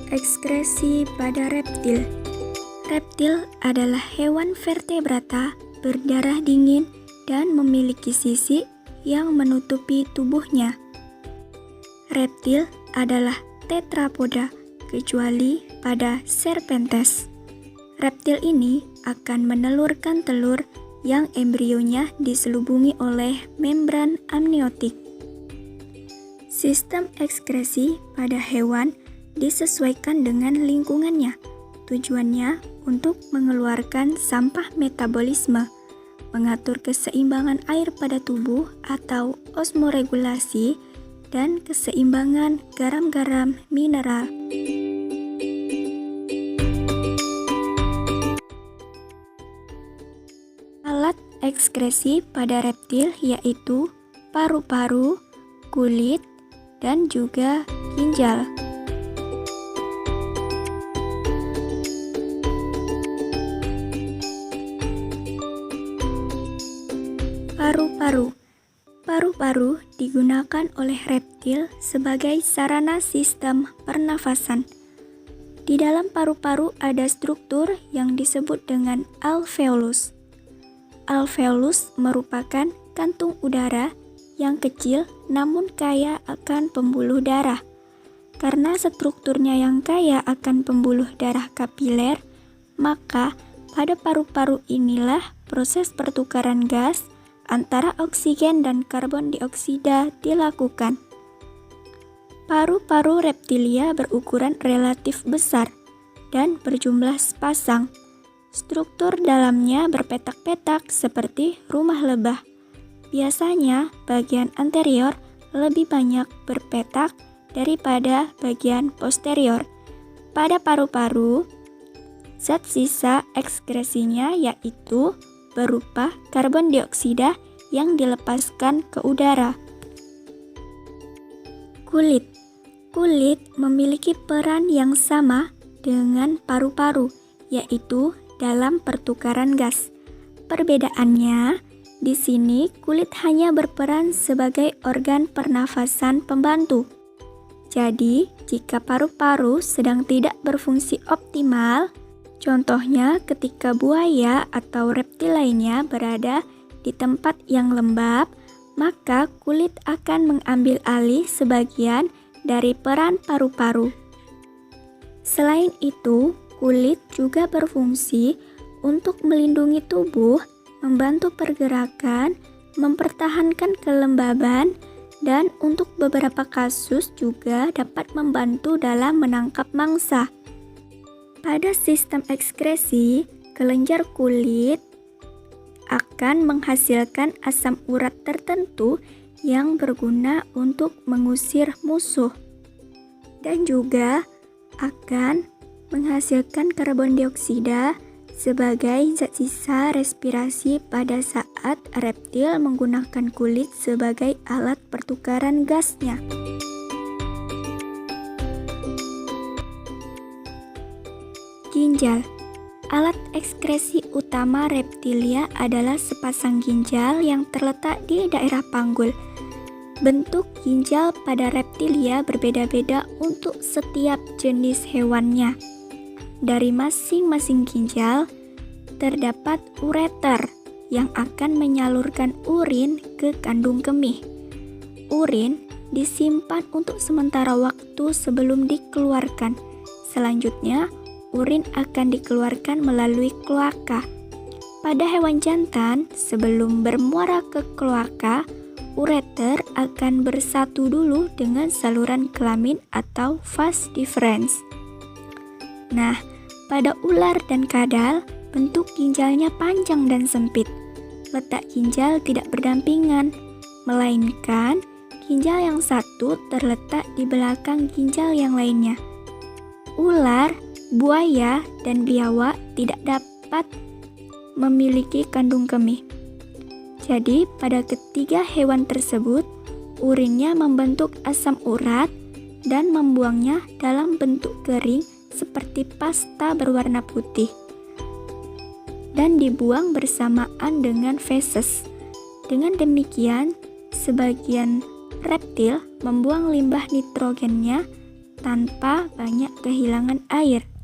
Ekskresi pada reptil. Reptil adalah hewan vertebrata berdarah dingin dan memiliki sisik yang menutupi tubuhnya. Reptil adalah tetrapoda kecuali pada Serpentes. Reptil ini akan menelurkan telur yang embrionya diselubungi oleh membran amniotik. Sistem ekskresi pada hewan disesuaikan dengan lingkungannya. Tujuannya untuk mengeluarkan sampah metabolisme, mengatur keseimbangan air pada tubuh atau osmoregulasi, dan keseimbangan garam-garam mineral. Alat ekskresi pada reptil yaitu paru-paru, kulit, dan juga ginjal. Paru-paru digunakan oleh reptil sebagai sarana sistem pernafasan. Di dalam paru-paru ada struktur yang disebut dengan alveolus. Alveolus merupakan kantung udara yang kecil namun kaya akan pembuluh darah. Karena strukturnya yang kaya akan pembuluh darah kapiler, maka pada paru-paru inilah proses pertukaran gas antara oksigen dan karbon dioksida dilakukan. Paru-paru reptilia berukuran relatif besar dan berjumlah sepasang. Struktur dalamnya berpetak-petak seperti rumah lebah. Biasanya bagian anterior lebih banyak berpetak daripada bagian posterior. Pada paru-paru, zat sisa ekskresinya yaitu berupa karbon dioksida yang dilepaskan ke udara. Kulit memiliki peran yang sama dengan paru-paru, yaitu dalam pertukaran gas. Perbedaannya, di sini kulit hanya berperan sebagai organ pernafasan pembantu. Jadi, jika paru-paru sedang tidak berfungsi optimal, contohnya ketika buaya atau reptil lainnya berada di tempat yang lembab, maka kulit akan mengambil alih sebagian dari peran paru-paru. Selain itu, kulit juga berfungsi untuk melindungi tubuh, membantu pergerakan, mempertahankan kelembaban, dan untuk beberapa kasus juga dapat membantu dalam menangkap mangsa. Pada sistem ekskresi, kelenjar kulit akan menghasilkan asam urat tertentu yang berguna untuk mengusir musuh, dan juga akan menghasilkan karbon dioksida sebagai zat sisa respirasi pada saat reptil menggunakan kulit sebagai alat pertukaran gasnya. Ginjal. Alat ekskresi utama reptilia adalah sepasang ginjal yang terletak di daerah panggul. Bentuk ginjal pada reptilia berbeda-beda untuk setiap jenis hewannya. Dari masing-masing ginjal terdapat ureter yang akan menyalurkan urin ke kandung kemih. Urin disimpan untuk sementara waktu sebelum dikeluarkan. Selanjutnya, urin akan dikeluarkan melalui kloaka. Pada hewan jantan, sebelum bermuara ke kloaka, ureter akan bersatu dulu dengan saluran kelamin atau vas deferens. Nah, pada ular dan kadal, bentuk ginjalnya panjang dan sempit. Letak ginjal tidak berdampingan, melainkan ginjal yang satu terletak di belakang ginjal yang lainnya. Ular, buaya, dan biawak tidak dapat memiliki kandung kemih. Jadi, pada ketiga hewan tersebut, urinnya membentuk asam urat dan membuangnya dalam bentuk kering seperti pasta berwarna putih dan dibuang bersamaan dengan feses. Dengan demikian, sebagian reptil membuang limbah nitrogennya tanpa banyak kehilangan air.